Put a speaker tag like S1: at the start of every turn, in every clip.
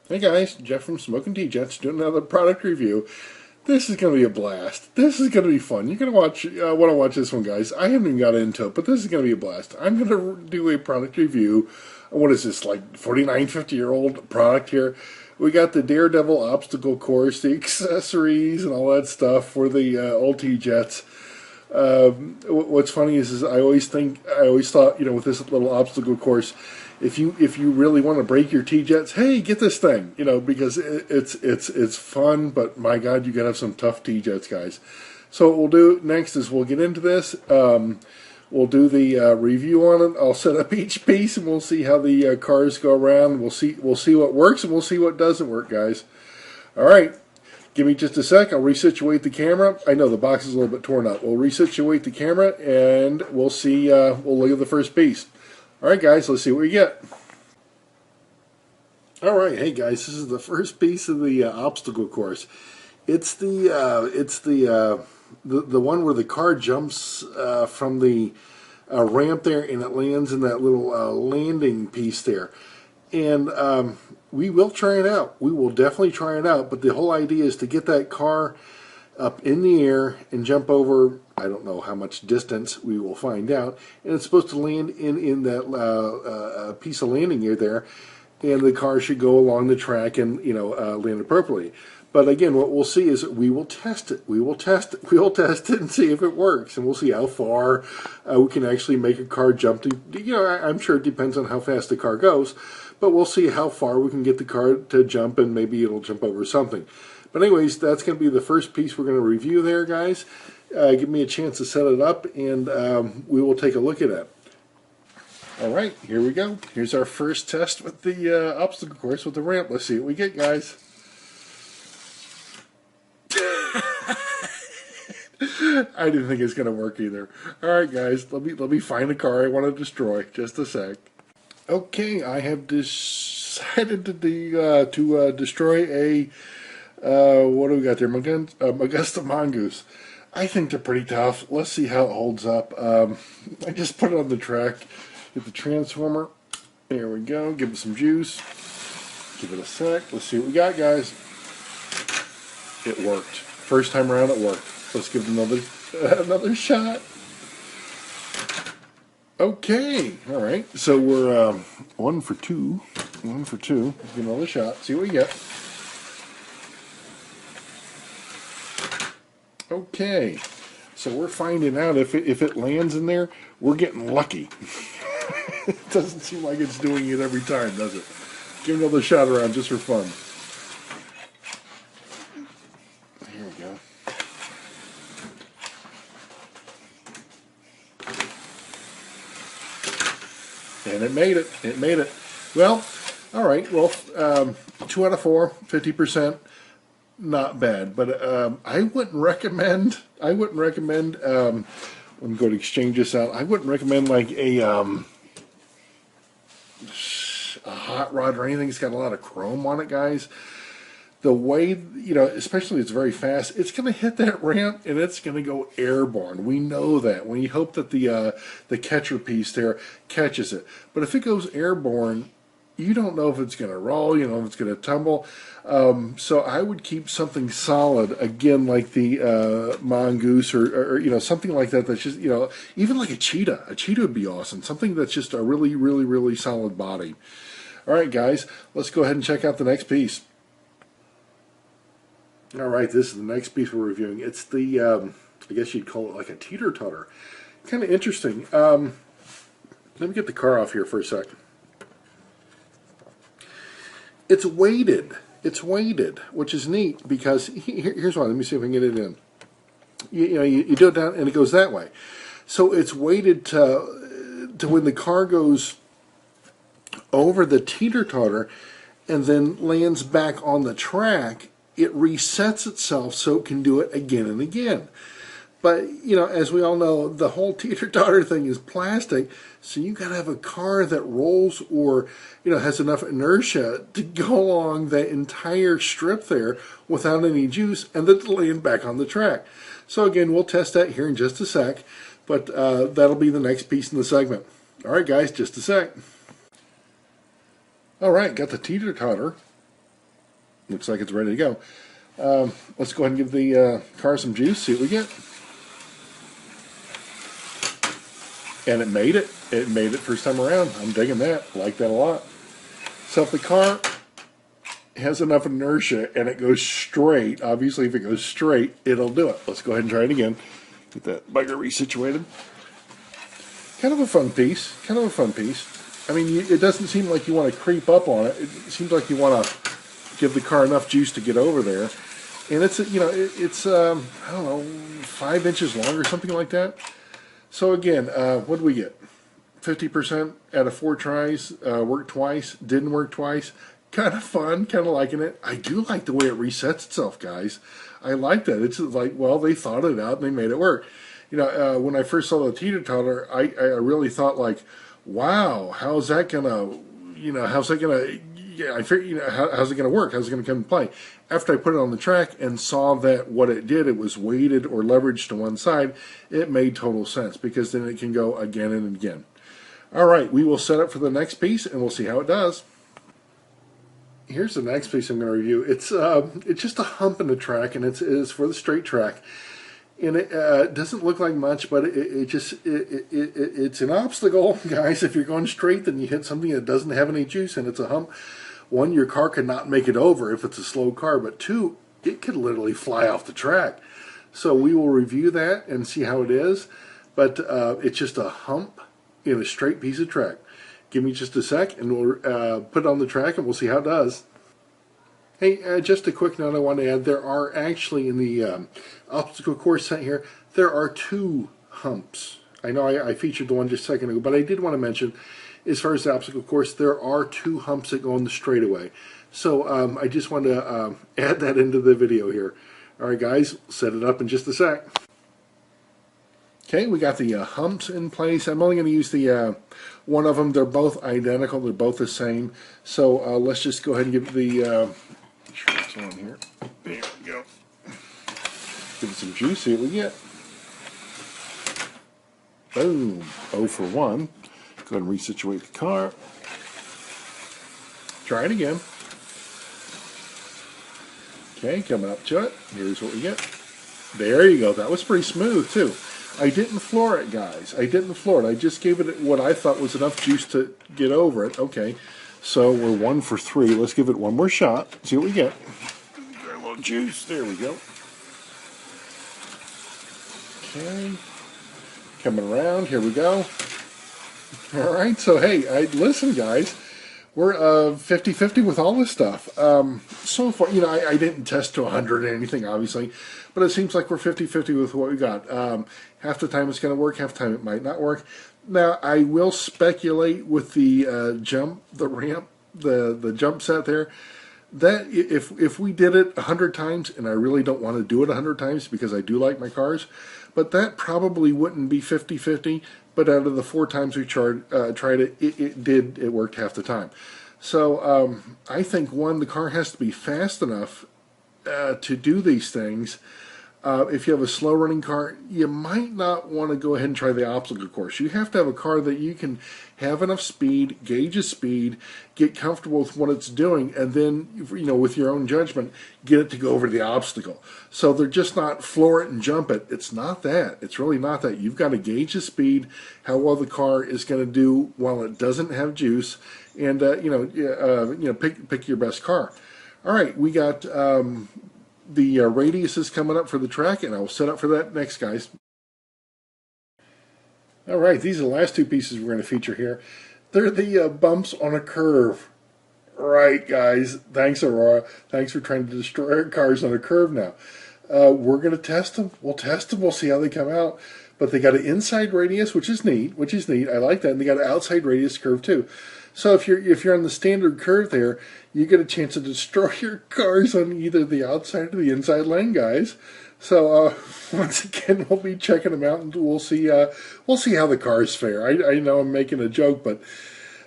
S1: Hey guys, Jeff from Smoking T-Jets doing another product review. This is going to be a blast. This is going to be fun. You're going to want to watch this one, guys. I haven't even got into it, but this is going to be a blast. I'm going to do a product review. What is this, like 49, 50-year-old product here? We got the Daredevil obstacle course, the accessories, and all that stuff for the old T-Jets. What's funny is I always thought, with this little obstacle course, if you really want to break your T-Jets, hey, get this thing, because it's fun, but my God, you gotta have some tough T-Jets, guys. So what we'll do next is we'll get into this. We'll do the review on it. I'll set up each piece, and we'll see how the cars go around. We'll see what works, and we'll see what doesn't work, guys. All right. Give me just a sec. I'll resituate the camera. I know the box is a little bit torn up. We'll resituate the camera, and we'll see. We'll look at the first piece. All right, guys. Let's see what we get. All right, hey guys. This is the first piece of the obstacle course. It's the one where the car jumps from the ramp there, and it lands in that little landing piece there. And we will try it out. We will definitely try it out. But the whole idea is to get that car up in the air and jump over, I don't know how much distance, we will find out. And it's supposed to land in that piece of landing gear there. And the car should go along the track and, land appropriately. But again, what we'll see is we will test it. We will test it. We will test it and see if it works. And we'll see how far we can actually make a car jump. I'm sure it depends on how fast the car goes. But we'll see how far we can get the car to jump, and maybe it'll jump over something. But anyways, that's going to be the first piece we're going to review there, guys. Give me a chance to set it up, and we will take a look at it. All right, here we go. Here's our first test with the obstacle course with the ramp. Let's see what we get, guys. I didn't think it's going to work either. All right, guys, let me find the car I want to destroy. Just a sec. Okay, I have decided to destroy a what do we got there? Augusta Mongoose. I think they're pretty tough. Let's see how it holds up. I just put it on the track. Get the transformer. There we go. Give it some juice. Give it a sec. Let's see what we got, guys. It worked. First time around, it worked. Let's give it another shot. Okay, all right. So we're 1 for 2. 1 for 2. Let's give another shot. See what we get. Okay, so we're finding out if it lands in there. We're getting lucky. It doesn't seem like it's doing it every time, does it? Give another shot around just for fun. Here we go. And it made it. It made it. Well, all right. Well, 2 out of 4, 50%. Not bad, but I wouldn't recommend. I'm going to exchange this out. I wouldn't recommend like a hot rod or anything. It's got a lot of chrome on it, guys. The way, especially it's very fast, it's going to hit that ramp and it's going to go airborne. We know that. We hope that the catcher piece there catches it. But if it goes airborne, you don't know if it's going to roll, if it's going to tumble. So I would keep something solid, again, like the mongoose or something like that. That's just, even like a cheetah. A cheetah would be awesome. Something that's just a really, really, really solid body. All right, guys, let's go ahead and check out the next piece. All right, this is the next piece we're reviewing. It's the, I guess you'd call it like a teeter-totter. Kind of interesting. Let me get the car off here for a sec. It's weighted. It's weighted, which is neat because here's one. Let me see if I can get it in. You do it down and it goes that way. So it's weighted to when the car goes over the teeter-totter and then lands back on the track, it resets itself so it can do it again and again. But, as we all know, the whole teeter-totter thing is plastic, so you got to have a car that rolls or, has enough inertia to go along the entire strip there without any juice and then land back on the track. So again, we'll test that here in just a sec, but that'll be the next piece in the segment. All right, guys, just a sec. All right, got the teeter-totter Looks like it's ready to go. Let's go ahead and give the car some juice, see what we get. And it made it. It made it first time around. I'm digging that. I like that a lot. So if the car has enough inertia and it goes straight, obviously if it goes straight, it'll do it. Let's go ahead and try it again. Get that bugger resituated. Kind of a fun piece. Kind of a fun piece. I mean, it doesn't seem like you want to creep up on it. It seems like you want to give the car enough juice to get over there. And it's, I don't know, 5 inches long or something like that. So again, what did we get? 50% out of 4 tries. Worked twice. Didn't work twice. Kind of fun. Kind of liking it. I do like the way it resets itself, guys. I like that. It's like, well, they thought it out and they made it work. When I first saw the teeter-totter, I really thought like, wow, how's that gonna, how's it gonna work? How's it gonna come and play? After I put it on the track and saw that what it did, it was weighted or leveraged to one side, it made total sense because then it can go again and again. All right, we will set up for the next piece and we'll see how it does. Here's the next piece I'm going to review. It's just a hump in the track, and it's for the straight track. And it doesn't look like much, but it's an obstacle, guys. If you're going straight, then you hit something that doesn't have any juice, and it's a hump. 1, your car could not make it over if it's a slow car, but 2, it could literally fly off the track. So we will review that and see how it is. But it's just a hump in a straight piece of track. Give me just a sec, and we'll put it on the track, and we'll see how it does. Hey, just a quick note I want to add. There are actually, in the obstacle course set here, there are 2 humps. I know I featured the one just a second ago, but I did want to mention, as far as the obstacle course, there are 2 humps that go on the straightaway. So I just wanted to add that into the video here. All right, guys, set it up in just a sec. Okay, we got the humps in place. I'm only going to use the one of them. They're both identical. They're both the same. So let's just go ahead and give the what's on here. There we go. Give it some juice. See what we get. Boom. 0 for 1. Go ahead and resituate the car. Try it again. Okay, coming up to it. Here's what we get. There you go. That was pretty smooth, too. I didn't floor it, guys. I didn't floor it. I just gave it what I thought was enough juice to get over it. Okay, so we're 1 for 3. Let's give it one more shot. See what we get. Got a little juice. There we go. Okay. Coming around. Here we go. All right. So, hey, listen, guys. We're 50-50 with all this stuff. So far, I didn't test to 100 or anything, obviously, but it seems like we're 50-50 with what we got. Half the time it's going to work, half the time it might not work. Now, I will speculate with the ramp, the jump set there, that if we did it 100 times, and I really don't want to do it 100 times because I do like my cars, but that probably wouldn't be 50-50. But out of the 4 times we tried it, it worked half the time. So I think, one, the car has to be fast enough to do these things. If you have a slow running car, you might not want to go ahead and try the obstacle course. You have to have a car that you can have enough speed, gauge the speed, get comfortable with what it's doing, and then, with your own judgment, get it to go over the obstacle. So they're just not floor it and jump it. It's not that. It's really not that. You've got to gauge the speed, how well the car is going to do while it doesn't have juice, and pick your best car. All right, we got the radius is coming up for the track, and I will set up for that next, guys. All right, these are the last 2 pieces we're going to feature here. They're the bumps on a curve. Right, guys. Thanks, Aurora. Thanks for trying to destroy our cars on a curve now. We're going to test them. We'll test them. We'll see how they come out. But they got an inside radius, which is neat. I like that. And they got an outside radius curve, too. So if you're on the standard curve there, you get a chance to destroy your cars on either the outside or the inside lane, guys. So once again, we'll be checking them out, and we'll see how the cars fare. I know I'm making a joke, but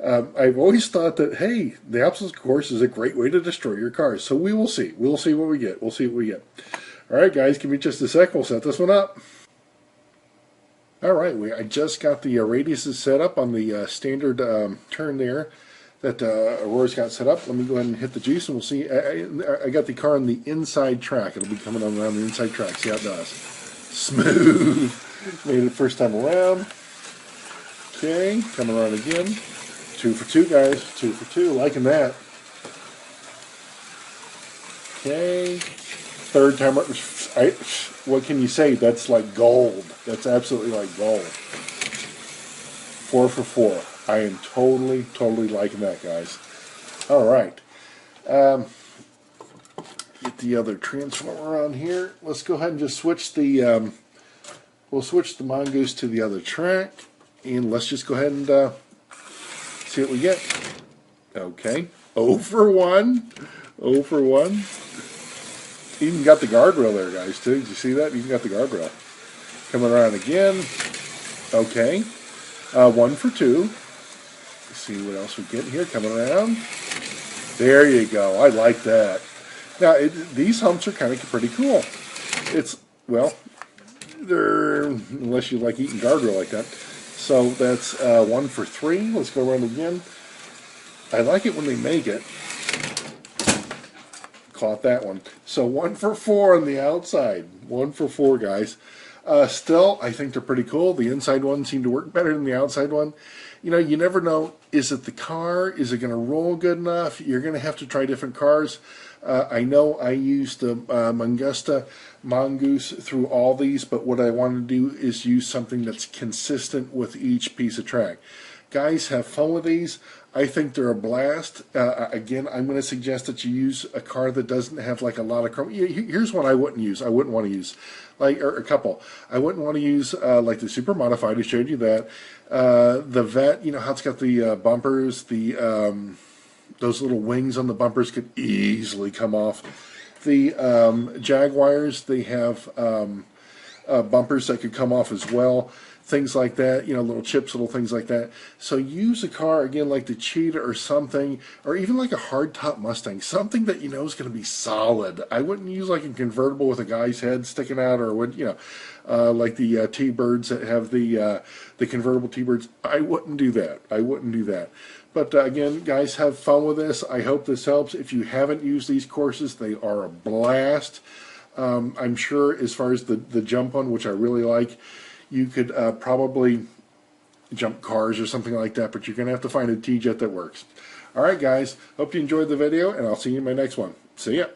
S1: I've always thought that, hey, the obstacle course is a great way to destroy your cars. So we will see. We'll see what we get. All right, guys, give me just a sec. We'll set this one up. All right, I just got the radiuses set up on the standard turn there. that Aurora's got set up. Let me go ahead and hit the juice, and we'll see. I got the car on the inside track. It'll be coming on around the inside track. See how it does. Smooth. Made it first time around. Okay, coming around again. 2 for 2, guys. 2 for 2. Liking that. Okay. Third time. What can you say? That's like gold. That's absolutely like gold. 4 for 4. I am totally liking that, guys. All right. Get the other transformer on here. Let's go ahead and just switch the. We'll switch the mongoose to the other track, and let's just go ahead and see what we get. Okay. 0 for 1. 0 for 1. Even got the guardrail there, guys, too. Did you see that? Even got the guardrail. Coming around again. Okay. 1 for 2. Let's see what else we get here. Coming around. There you go. I like that. Now, these humps are kind of pretty cool. It's, well, they're, unless you like eating guardrail like that. So that's 1 for 3. Let's go around again. I like it when they make it. Caught that one. So 1 for 4 on the outside. 1 for 4, guys. Still, I think they're pretty cool. The inside one seemed to work better than the outside one. You know, you never know. Is it the car? Is it going to roll good enough? You're going to have to try different cars. I know I used the Mangusta Mongoose through all these, but what I want to do is use something that's consistent with each piece of track. Guys, have fun with these. I think they're a blast. Again, I'm going to suggest that you use a car that doesn't have like a lot of chrome. Here's one I wouldn't use. I wouldn't want to use, like, or a couple. I wouldn't want to use like the Super Modified. I showed you that. The Vet, you know how it's got the bumpers, the those little wings on the bumpers could easily come off. The Jaguars, they have bumpers that could come off as well. Things like that, you know, little chips, little things like that. So use a car, again, like the Cheetah or something, or even like a hardtop Mustang, something that you know is going to be solid. I wouldn't use like a convertible with a guy's head sticking out, or would, you know, like the T-Birds that have the convertible T-Birds. I wouldn't do that. I wouldn't do that. But again, guys, have fun with this. I hope this helps. If you haven't used these courses, they are a blast. I'm sure as far as the jump one, which I really like, you could probably jump cars or something like that, but you're going to have to find a T-Jet that works. All right, guys. Hope you enjoyed the video, and I'll see you in my next one. See ya.